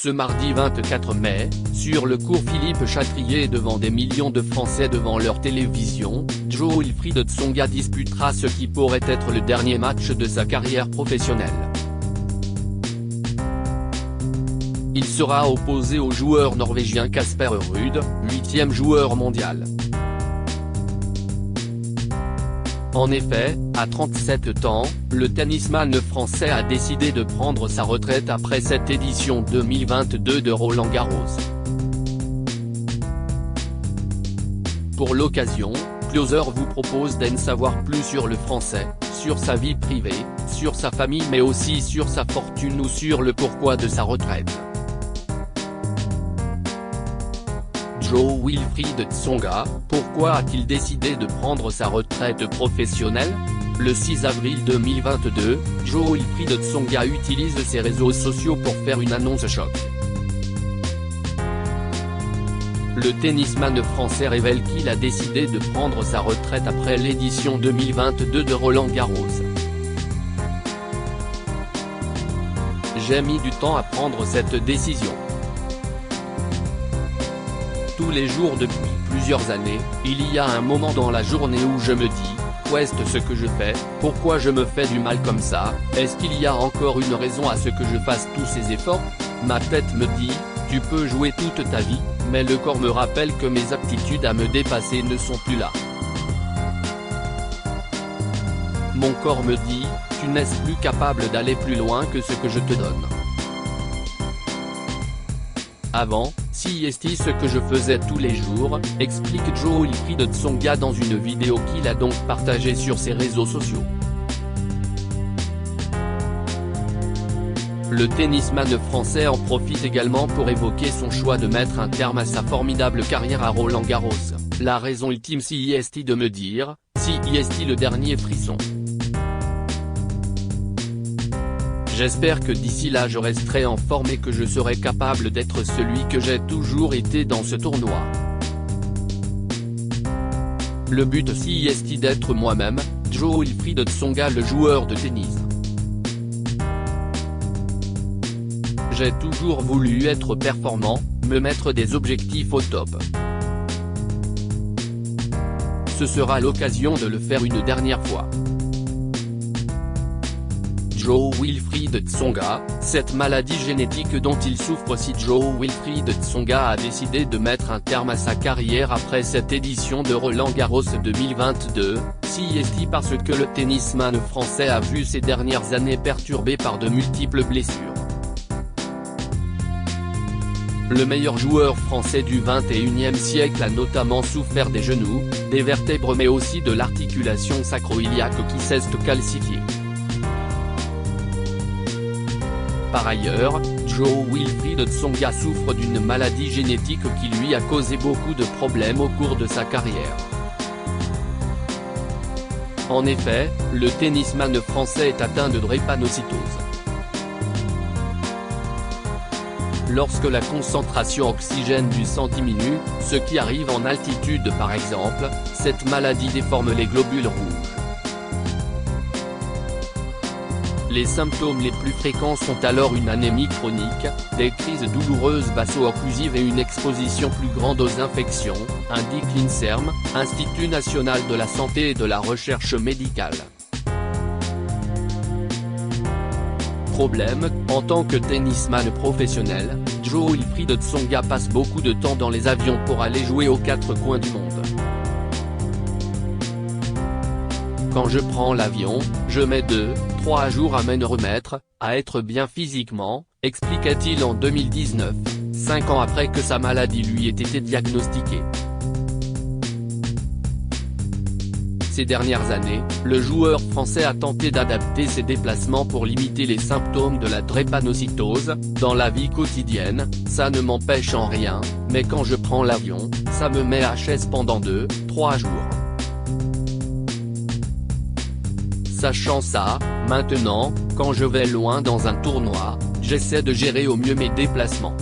Ce mardi 24 mai, sur le cours Philippe Chatrier devant des millions de Français devant leur télévision, Jo-Wilfried Tsonga disputera ce qui pourrait être le dernier match de sa carrière professionnelle. Il sera opposé au joueur norvégien Casper Ruud, 8e joueur mondial. En effet, à 37 ans, le tennisman français a décidé de prendre sa retraite après cette édition 2022 de Roland-Garros. Pour l'occasion, Closer vous propose d'en savoir plus sur le Français, sur sa vie privée, sur sa famille mais aussi sur sa fortune ou sur le pourquoi de sa retraite. Jo-Wilfried Tsonga, pourquoi a-t-il décidé de prendre sa retraite professionnelle? Le 6 avril 2022, Jo-Wilfried Tsonga utilise ses réseaux sociaux pour faire une annonce choc. Le tennisman français révèle qu'il a décidé de prendre sa retraite après l'édition 2022 de Roland-Garros. J'ai mis du temps à prendre cette décision. Tous les jours depuis plusieurs années, il y a un moment dans la journée où je me dis, qu'est-ce ce que je fais, pourquoi je me fais du mal comme ça, est-ce qu'il y a encore une raison à ce que je fasse tous ces efforts? Ma tête me dit, tu peux jouer toute ta vie, mais le corps me rappelle que mes aptitudes à me dépasser ne sont plus là. Mon corps me dit, tu n'es plus capable d'aller plus loin que ce que je te donne. Avant, c'était ce que je faisais tous les jours, explique Jo-Wilfried Tsonga dans une vidéo qu'il a donc partagée sur ses réseaux sociaux. Le tennisman français en profite également pour évoquer son choix de mettre un terme à sa formidable carrière à Roland-Garros. La raison ultime c'est de me dire, c'est le dernier frisson. J'espère que d'ici là je resterai en forme et que je serai capable d'être celui que j'ai toujours été dans ce tournoi. Le but c'est d'être moi-même, Jo-Wilfried Tsonga le joueur de tennis. J'ai toujours voulu être performant, me mettre des objectifs au top. Ce sera l'occasion de le faire une dernière fois. Jo-Wilfried Tsonga, cette maladie génétique dont il souffre. Si Jo-Wilfried Tsonga a décidé de mettre un terme à sa carrière après cette édition de Roland-Garros 2022, c'est parce que le tennisman français a vu ces dernières années perturbé par de multiples blessures. Le meilleur joueur français du XXIe siècle a notamment souffert des genoux, des vertèbres mais aussi de l'articulation sacro-iliaque qui s'est calcifiée. Par ailleurs, Jo-Wilfried Tsonga souffre d'une maladie génétique qui lui a causé beaucoup de problèmes au cours de sa carrière. En effet, le tennisman français est atteint de drépanocytose. Lorsque la concentration oxygène du sang diminue, ce qui arrive en altitude par exemple, cette maladie déforme les globules rouges. Les symptômes les plus fréquents sont alors une anémie chronique, des crises douloureuses vaso-occlusives et une exposition plus grande aux infections, indique l'INSERM, Institut national de la santé et de la recherche médicale. Problème, en tant que tennisman professionnel, Jo-Wilfried Tsonga passe beaucoup de temps dans les avions pour aller jouer aux quatre coins du monde. Quand je prends l'avion, je mets 2-3 jours à me remettre, à être bien physiquement, expliqua-t-il en 2019, 5 ans après que sa maladie lui ait été diagnostiquée. Ces dernières années, le joueur français a tenté d'adapter ses déplacements pour limiter les symptômes de la drépanocytose. Dans la vie quotidienne, ça ne m'empêche en rien, mais quand je prends l'avion, ça me met à chaise pendant 2-3 jours. Sachant ça, maintenant, quand je vais loin dans un tournoi, j'essaie de gérer au mieux mes déplacements.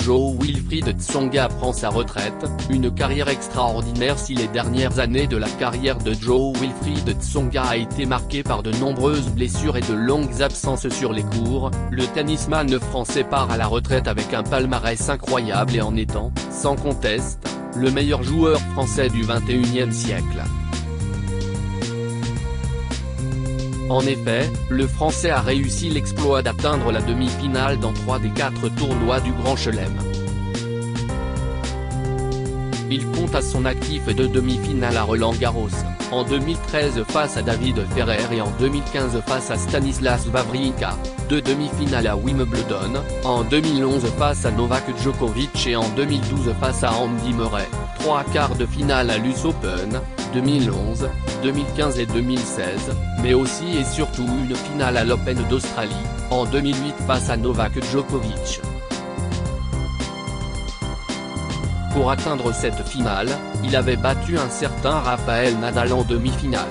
Jo-Wilfried Tsonga prend sa retraite, une carrière extraordinaire. Si les dernières années de la carrière de Jo-Wilfried Tsonga a été marquée par de nombreuses blessures et de longues absences sur les courts, le tennisman français part à la retraite avec un palmarès incroyable et en étant, sans conteste, le meilleur joueur français du XXIe siècle. En effet, le Français a réussi l'exploit d'atteindre la demi-finale dans 3 des 4 tournois du Grand Chelem. Il compte à son actif 2 demi-finales à Roland-Garros, en 2013 face à David Ferrer et en 2015 face à Stanislas Wawrinka, 2 demi-finales à Wimbledon, en 2011 face à Novak Djokovic et en 2012 face à Andy Murray, 3 quarts de finale à l'US Open, 2011, 2015 et 2016, mais aussi et surtout une finale à l'Open d'Australie, en 2008 face à Novak Djokovic. Pour atteindre cette finale, il avait battu un certain Rafael Nadal en demi-finale.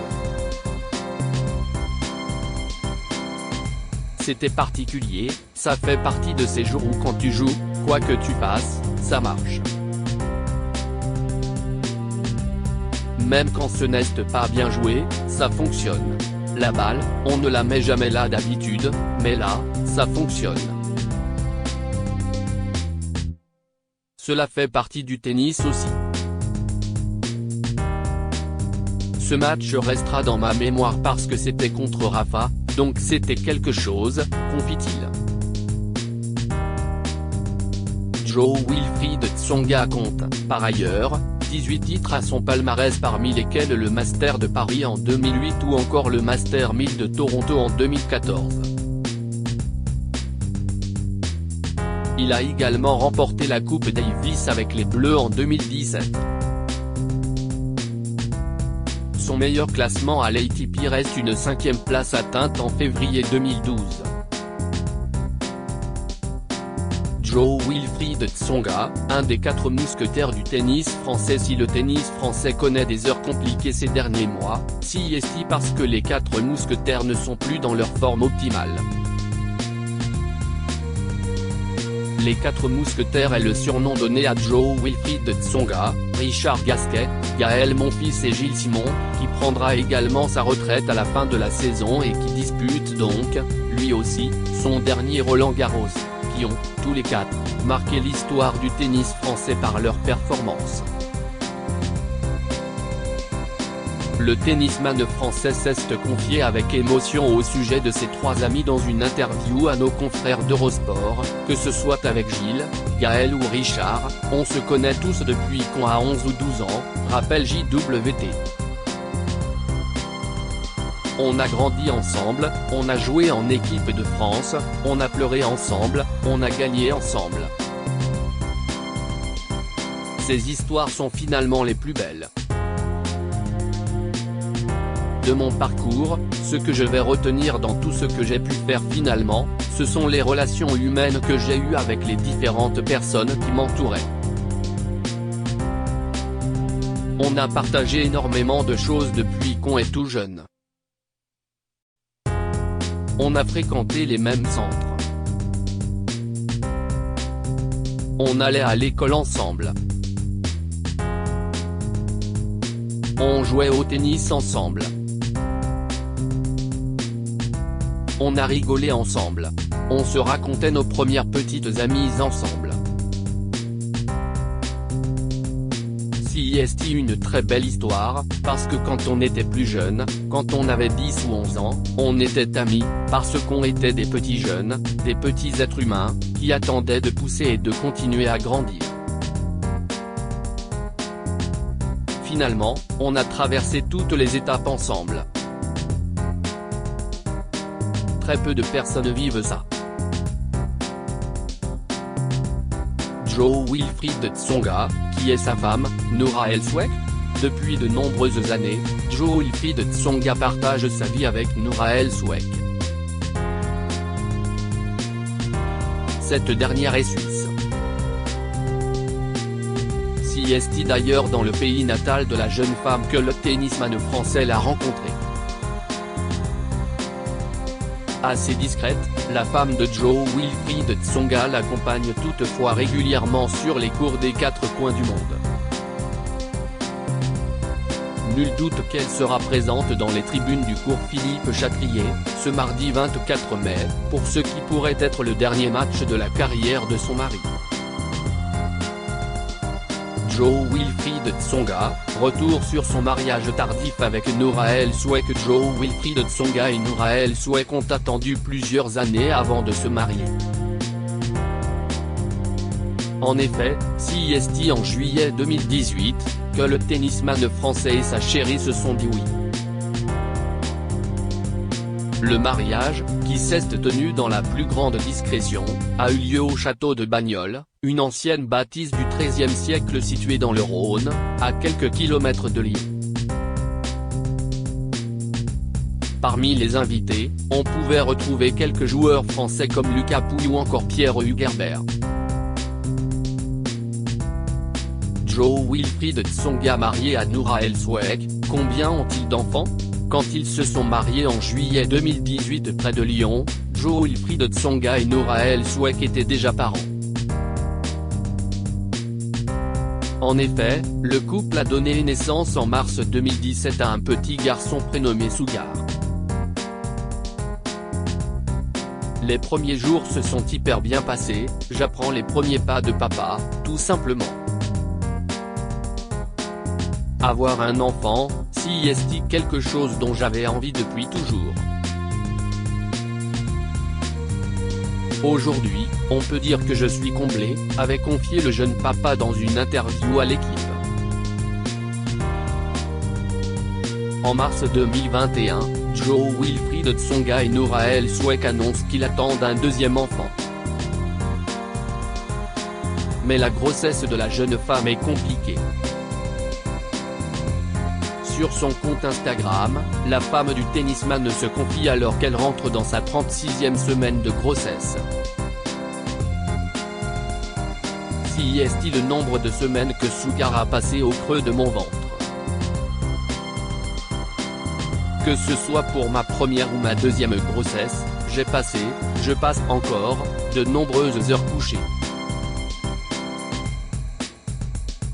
C'était particulier, ça fait partie de ces jours où quand tu joues, quoi que tu fasses, ça marche. Même quand ce n'est pas bien joué, ça fonctionne. La balle, on ne la met jamais là d'habitude, mais là, ça fonctionne. Cela fait partie du tennis aussi. Ce match restera dans ma mémoire parce que c'était contre Rafa, donc c'était quelque chose, confie-t-il. Jo-Wilfried Tsonga compte, par ailleurs, 18 titres à son palmarès parmi lesquels le Master de Paris en 2008 ou encore le Master 1000 de Toronto en 2014. Il a également remporté la Coupe Davis avec les Bleus en 2017. Son meilleur classement à l'ATP reste une 5e place atteinte en février 2012. Jo-Wilfried Tsonga, un des 4 mousquetaires du tennis français. Si le tennis français connaît des heures compliquées ces derniers mois, c'est parce que les 4 mousquetaires ne sont plus dans leur forme optimale. Les 4 mousquetaires est le surnom donné à Jo-Wilfried Tsonga, Richard Gasquet, Gaël Monfils et Gilles Simon, qui prendra également sa retraite à la fin de la saison et qui dispute donc, lui aussi, son dernier Roland-Garros, qui ont, tous les 4, marqué l'histoire du tennis français par leur performance. Le tennisman français s'est confié avec émotion au sujet de ses 3 amis dans une interview à nos confrères d'Eurosport, que ce soit avec Gilles, Gaël ou Richard, on se connaît tous depuis qu'on a 11 ou 12 ans, rappelle JWT. On a grandi ensemble, on a joué en équipe de France, on a pleuré ensemble, on a gagné ensemble. Ces histoires sont finalement les plus belles de mon parcours. Ce que je vais retenir dans tout ce que j'ai pu faire finalement, ce sont les relations humaines que j'ai eues avec les différentes personnes qui m'entouraient. On a partagé énormément de choses depuis qu'on est tout jeune. On a fréquenté les mêmes centres. On allait à l'école ensemble. On jouait au tennis ensemble. On a rigolé ensemble. On se racontait nos premières petites amies ensemble. C'est une très belle histoire, parce que quand on était plus jeune, quand on avait 10 ou 11 ans, on était amis, parce qu'on était des petits jeunes, des petits êtres humains, qui attendaient de pousser et de continuer à grandir. Finalement, on a traversé toutes les étapes ensemble. Très peu de personnes vivent ça. Jo-Wilfried Tsonga, qui est sa femme, Nora El-Sweck. Depuis de nombreuses années, Jo-Wilfried Tsonga partage sa vie avec Nora El-Sweck. Cette dernière est suisse. C'est d'ailleurs dans le pays natal de la jeune femme que le tennisman français l'a rencontrée. Assez discrète, la femme de Joe Wilfried Tsonga l'accompagne toutefois régulièrement sur les cours des quatre coins du monde. Nul doute qu'elle sera présente dans les tribunes du cours Philippe Chatrier, ce mardi 24 mai, pour ce qui pourrait être le dernier match de la carrière de son mari. Joe Wilfried Tsonga, retour sur son mariage tardif avec Noura El Souek. Joe Wilfried Tsonga et Noura El Souek ont attendu plusieurs années avant de se marier. En effet, c'est en juillet 2018, que le tennisman français et sa chérie se sont dit oui. Le mariage, qui s'est tenu dans la plus grande discrétion, a eu lieu au château de Bagnols, une ancienne bâtisse du XIIIe siècle située dans le Rhône, à quelques kilomètres de Lyon. Parmi les invités, on pouvait retrouver quelques joueurs français comme Lucas Pouille ou encore Pierre-Hugues Herbert. Joe Wilfried Tsonga marié à Noura El Souek, combien ont-ils d'enfants ? Quand ils se sont mariés en juillet 2018 près de Lyon, Joe Wilfried Tsonga et Noura El Souek étaient déjà parents. En effet, le couple a donné naissance en mars 2017 à un petit garçon prénommé Sugar. Les premiers jours se sont hyper bien passés, j'apprends les premiers pas de papa, tout simplement. Avoir un enfant, c'est quelque chose dont j'avais envie depuis toujours. Aujourd'hui, on peut dire que je suis comblé, avait confié le jeune papa dans une interview à l'équipe. En mars 2021, Joe Wilfried Tsonga et Noura El Souek annoncent qu'ils attendent un deuxième enfant. Mais la grossesse de la jeune femme est compliquée. Sur son compte Instagram, la femme du tennisman se confie alors qu'elle rentre dans sa 36e semaine de grossesse. C'est le nombre de semaines que Sugar a passé au creux de mon ventre. Que ce soit pour ma première ou ma deuxième grossesse, j'ai passé, je passe encore, de nombreuses heures couchées.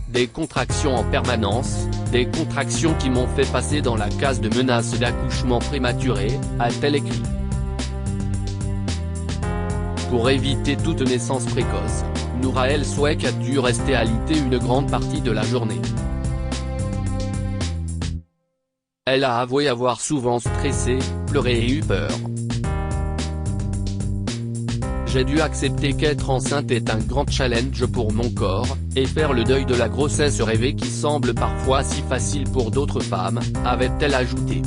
Des contractions en permanence, des contractions qui m'ont fait passer dans la case de menace d'accouchement prématuré, a-t-elle écrit. Pour éviter toute naissance précoce, Noura El Souek a dû rester alitée une grande partie de la journée. Elle a avoué avoir souvent stressé, pleuré et eu peur. J'ai dû accepter qu'être enceinte est un grand challenge pour mon corps, et faire le deuil de la grossesse rêvée qui semble parfois si facile pour d'autres femmes, avait-elle ajouté.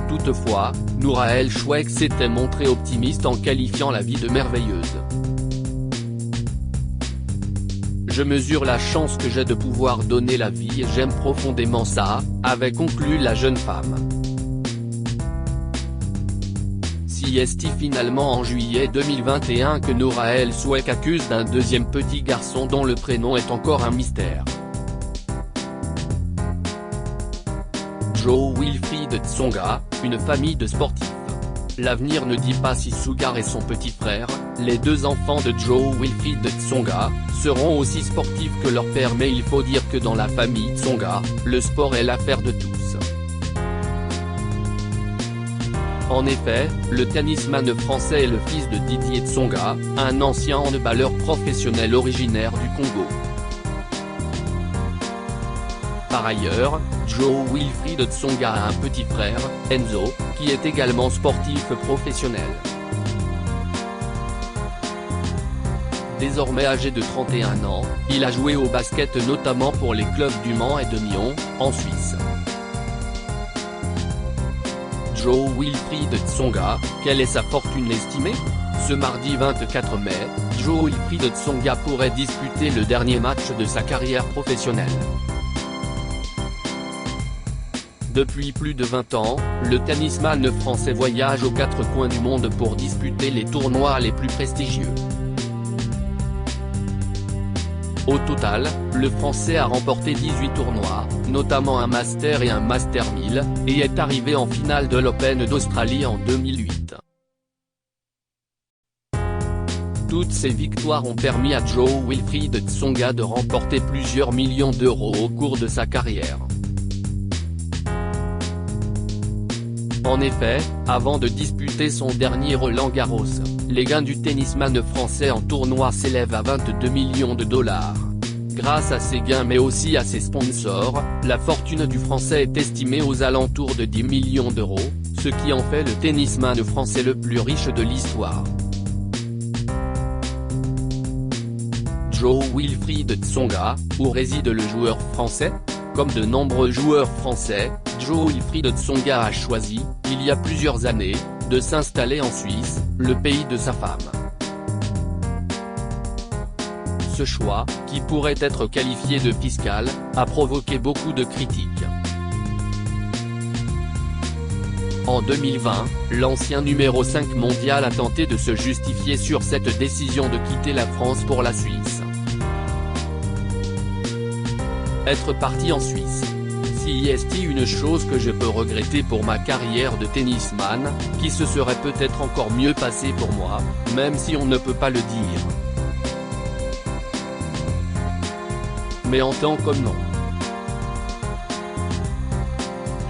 Toutefois, Noura El Souek s'était montrée optimiste en qualifiant la vie de merveilleuse. Je mesure la chance que j'ai de pouvoir donner la vie et j'aime profondément ça, avait conclu la jeune femme. C'est finalement en juillet 2021 que Noura El Souek accuse d'un deuxième petit garçon dont le prénom est encore un mystère. Joe Wilfried Tsonga, une famille de sportifs. L'avenir ne dit pas si Sugar et son petit frère, les deux enfants de Joe Wilfried Tsonga, seront aussi sportifs que leur père, mais il faut dire que dans la famille Tsonga, le sport est l'affaire de tous. En effet, le tennisman français est le fils de Didier Tsonga, un ancien handballeur professionnel originaire du Congo. Par ailleurs, Joe Wilfried Tsonga a un petit frère, Enzo, qui est également sportif professionnel. Désormais âgé de 31 ans, il a joué au basket notamment pour les clubs du Mans et de Nyon, en Suisse. Joe Wilfried Tsonga, quelle est sa fortune estimée ? Ce mardi 24 mai, Joe Wilfried Tsonga pourrait disputer le dernier match de sa carrière professionnelle. Depuis plus de 20 ans, le tennisman français voyage aux quatre coins du monde pour disputer les tournois les plus prestigieux. Au total, le Français a remporté 18 tournois, notamment un Master et un Master 1000, et est arrivé en finale de l'Open d'Australie en 2008. Toutes ces victoires ont permis à Jo-Wilfried Tsonga de remporter plusieurs millions d'euros au cours de sa carrière. En effet, avant de disputer son dernier Roland-Garros, les gains du tennisman français en tournoi s'élèvent à 22 millions de dollars. Grâce à ces gains mais aussi à ses sponsors, la fortune du Français est estimée aux alentours de 10 millions d'euros, ce qui en fait le tennisman français le plus riche de l'histoire. Jo-Wilfried Tsonga, où réside le joueur français? Comme de nombreux joueurs français, Jo-Wilfried Tsonga a choisi, il y a plusieurs années, de s'installer en Suisse, le pays de sa femme. Ce choix, qui pourrait être qualifié de fiscal, a provoqué beaucoup de critiques. En 2020, l'ancien numéro 5 mondial a tenté de se justifier sur cette décision de quitter la France pour la Suisse. Être parti en Suisse. Si est-il une chose que je peux regretter pour ma carrière de tennisman, qui se serait peut-être encore mieux passé pour moi, même si on ne peut pas le dire. Mais en tant que non.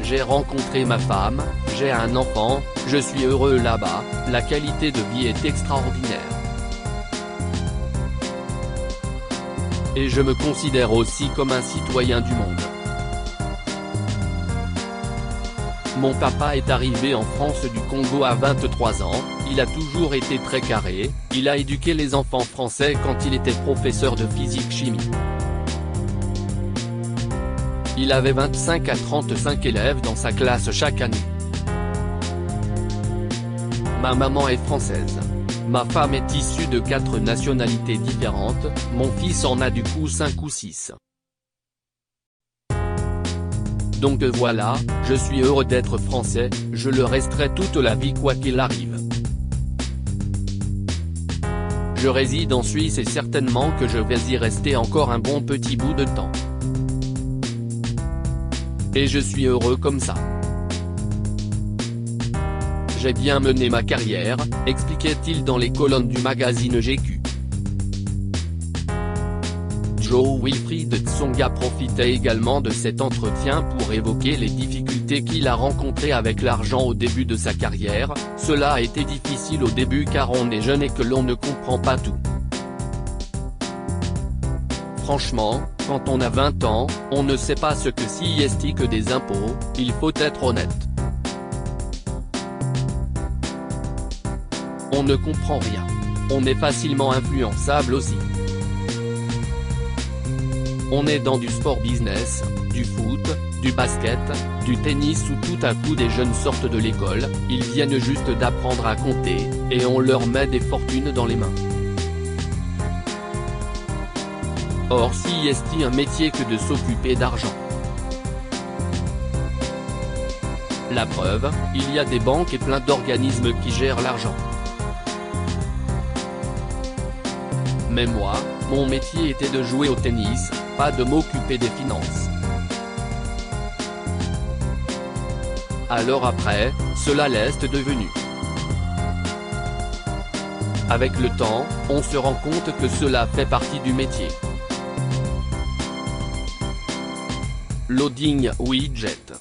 J'ai rencontré ma femme, j'ai un enfant, je suis heureux là-bas, la qualité de vie est extraordinaire. Et je me considère aussi comme un citoyen du monde. Mon papa est arrivé en France du Congo à 23 ans, il a toujours été très carré, il a éduqué les enfants français quand il était professeur de physique-chimie. Il avait 25 à 35 élèves dans sa classe chaque année. Ma maman est française. Ma femme est issue de 4 nationalités différentes, mon fils en a du coup 5 ou 6. Donc voilà, je suis heureux d'être français, je le resterai toute la vie quoi qu'il arrive. Je réside en Suisse et certainement que je vais y rester encore un bon petit bout de temps. Et je suis heureux comme ça. J'ai bien mené ma carrière, expliquait-il dans les colonnes du magazine GQ. Jo-Wilfried Tsonga profitait également de cet entretien pour évoquer les difficultés qu'il a rencontrées avec l'argent au début de sa carrière. Cela a été difficile au début car on est jeune et que l'on ne comprend pas tout. Franchement, quand on a 20 ans, on ne sait pas ce que c'est que des impôts, il faut être honnête. On ne comprend rien. On est facilement influençable aussi. On est dans du sport business, du foot, du basket, du tennis où tout à coup des jeunes sortent de l'école, ils viennent juste d'apprendre à compter, et on leur met des fortunes dans les mains. Or si est-il un métier que de s'occuper d'argent? La preuve, il y a des banques et plein d'organismes qui gèrent l'argent. Mais moi, mon métier était de jouer au tennis, pas de m'occuper des finances. Alors après, cela l'est devenu. Avec le temps, on se rend compte que cela fait partie du métier. Loading widget.